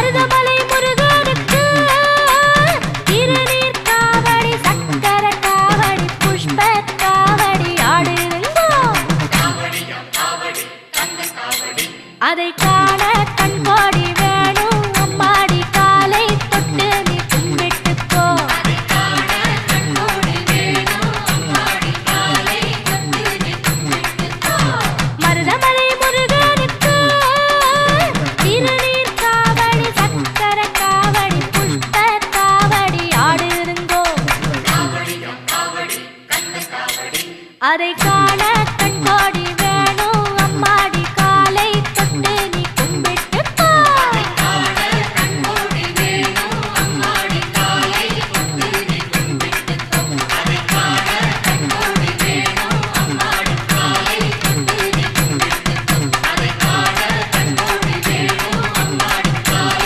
மருதமலை முருகனுக்கு திருநீர் காவடி சக்கர காவடி புஷ்ப காவடி ஆடுதுங்கோ அதை காண கண்பாடி வேணும் அம்மாடி காலை தொட்டு நீ கும்பிட்டுக்கோ மருதமலை முருகனுக்கு திருநீர் காவடி சக்கர காவடி புஷ்ப காவடி ஆடுதுங்கோ அதை